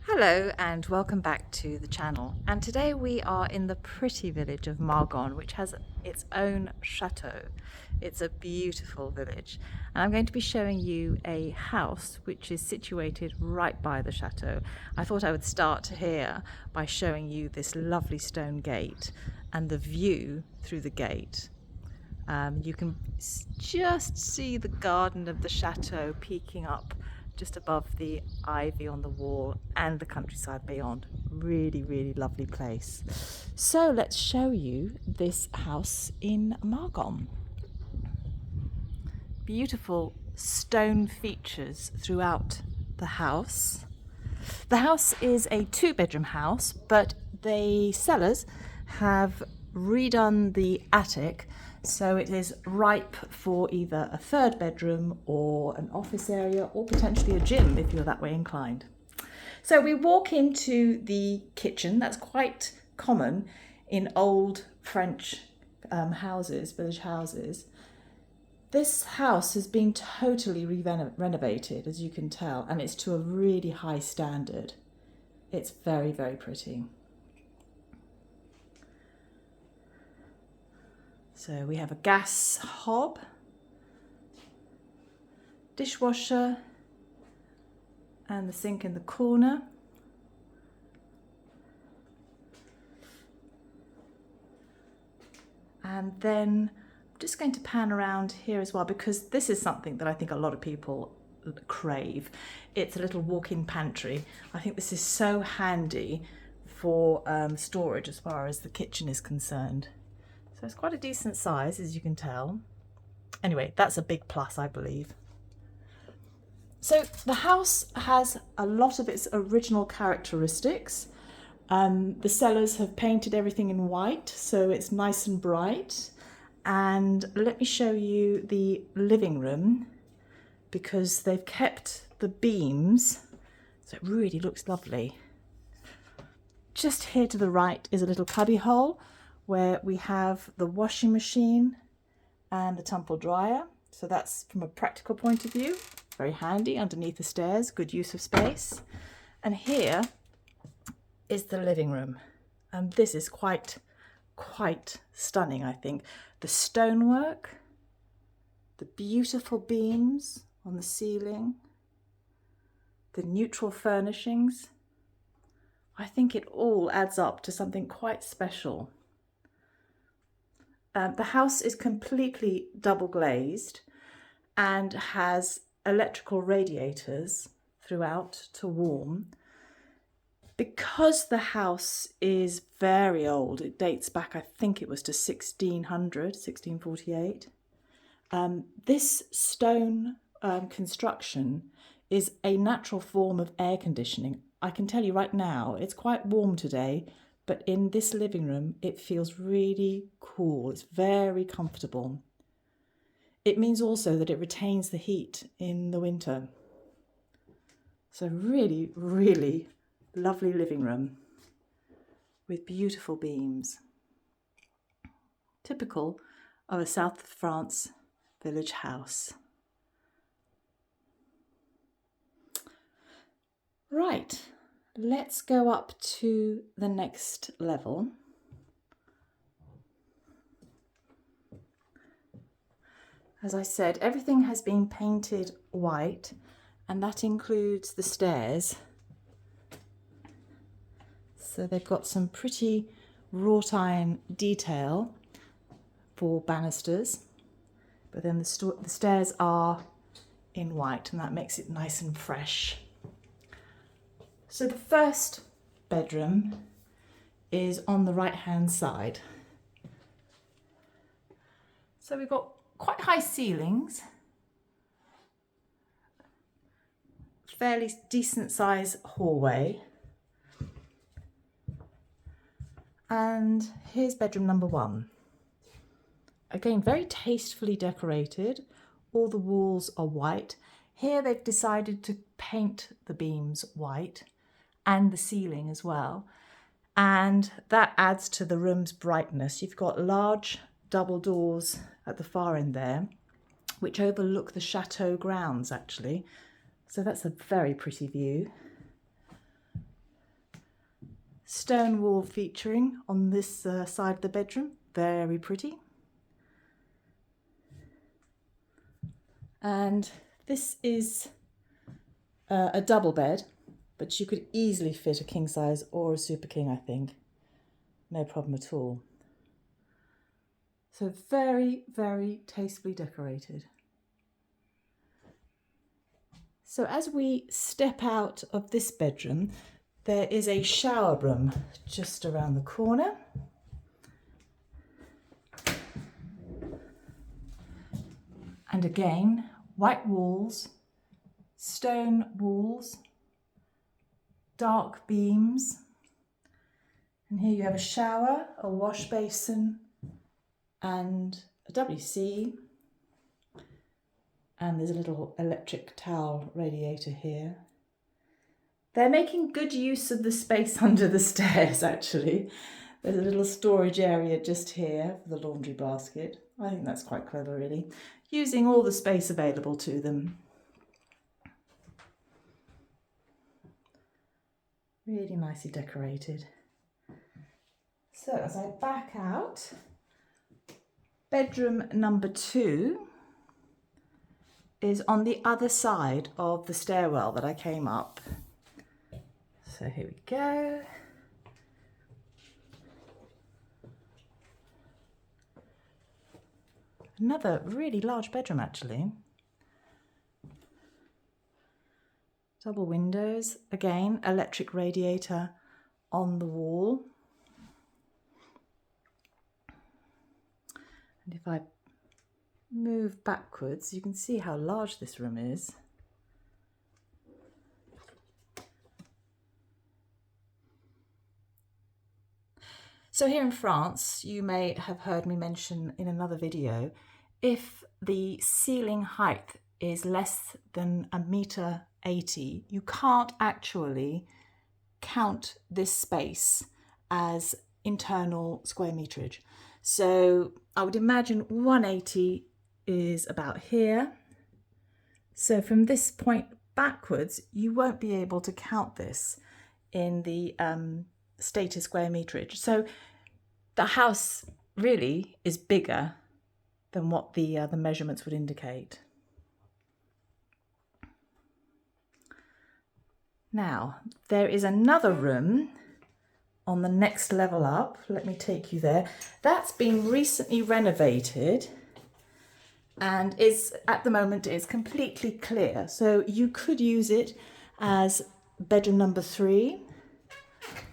Hello and welcome back to the channel, and today we are in the pretty village of Margon, which has its own chateau. It's a beautiful village, and I'm going to be showing you a house which is situated right by the chateau. I thought I would start here by showing you this lovely stone gate and the view through the gate. You can just see the garden of the chateau peeking up just above the ivy on the wall and the countryside beyond. Really, really lovely place. So let's show you this house in Margon. Beautiful stone features throughout the house. The house is a 2-bedroom house, but the sellers have redone the attic so it is ripe for either a 3rd bedroom or an office area or potentially a gym if you're that way inclined. So we walk into the kitchen. That's quite common in old French houses, village houses. This house has been totally renovated, as you can tell, and it's to a really high standard. It's very, very pretty. So we have a gas hob, dishwasher, and the sink in the corner. And then I'm just going to pan around here as well, because this is something that I think a lot of people crave. It's a little walk-in pantry. I think this is so handy for storage as far as the kitchen is concerned. So it's quite a decent size, as you can tell. Anyway, that's a big plus, I believe. So the house has a lot of its original characteristics. The sellers have painted everything in white, so it's nice and bright. And let me show you the living room, because they've kept the beams, so it really looks lovely. Just here to the right is a little cubby hole where we have the washing machine and the tumble dryer. So that's, from a practical point of view, very handy underneath the stairs, good use of space. And here is the living room, and this is quite stunning, I think. The stonework, the beautiful beams on the ceiling, the neutral furnishings. I think it all adds up to something quite special. The house is completely double glazed and has electrical radiators throughout to warm. Because the house is very old, it dates back, I think it was to 1648. This stone construction is a natural form of air conditioning. I can tell you right now, it's quite warm today, but in this living room, it feels really cool. It's very comfortable. It means also that it retains the heat in the winter. So really, really lovely living room with beautiful beams. Typical of a South of France village house. Right, let's go up to the next level. As I said, everything has been painted white, and that includes the stairs. So they've got some pretty wrought iron detail for banisters, but then the stairs are in white, and that makes it nice and fresh. So the first bedroom is on the right hand side. So we've got quite high ceilings, fairly decent size hallway. And here's bedroom number 1. Again, very tastefully decorated. All the walls are white. Here they've decided to paint the beams white and the ceiling as well. And that adds to the room's brightness. You've got large double doors at the far end there, which overlook the chateau grounds actually. So that's a very pretty view. Stone wall featuring on this side of the bedroom, very pretty. And this is a double bed, but you could easily fit a king size or a super king, I think. No problem at all. So very, very tastefully decorated. So as we step out of this bedroom, there is a shower room just around the corner. And again, white walls, stone walls, dark beams. And here you have a shower, a wash basin, and a WC. And there's a little electric towel radiator here. They're making good use of the space under the stairs, actually. There's a little storage area just here for the laundry basket. I think that's quite clever, really. Using all the space available to them. Really nicely decorated. So as I back out, bedroom number 2 is on the other side of the stairwell that I came up. So here we go. Another really large bedroom, actually. Double windows, again, electric radiator on the wall. And if I move backwards, you can see how large this room is. So here in France, you may have heard me mention in another video, if the ceiling height is less than 1.80 m, you can't actually count this space as internal square meterage. So I would imagine 180 is about here. So from this point backwards, you won't be able to count this in the stated square meterage. So the house really is bigger than what the measurements would indicate. Now, there is another room on the next level up. Let me take you there. That's been recently renovated and is at the moment is completely clear. So you could use it as bedroom number 3,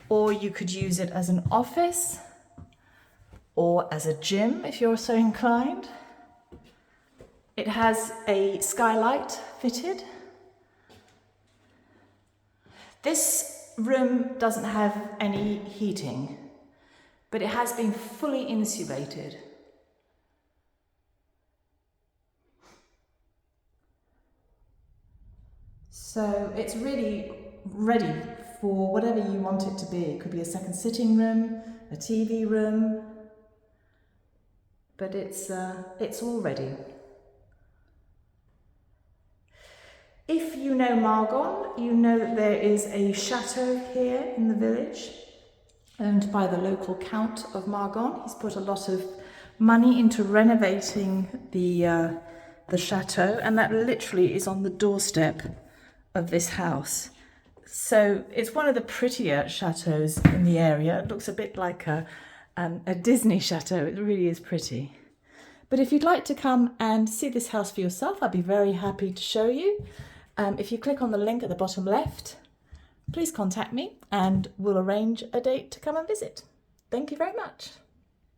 or you could use it as an office or as a gym if you're so inclined. It has a skylight fitted. This room doesn't have any heating, but it has been fully insulated. So it's really ready for whatever you want it to be. It could be a second sitting room, a TV room, but it's all ready. If you know Margon, you know that there is a château here in the village, owned by the local Count of Margon. He's put a lot of money into renovating the château, and that literally is on the doorstep of this house. So it's one of the prettier chateaux in the area. It looks a bit like a Disney chateau. It really is pretty. But if you'd like to come and see this house for yourself, I'd be very happy to show you. If you click on the link at the bottom left, please contact me and we'll arrange a date to come and visit. Thank you very much.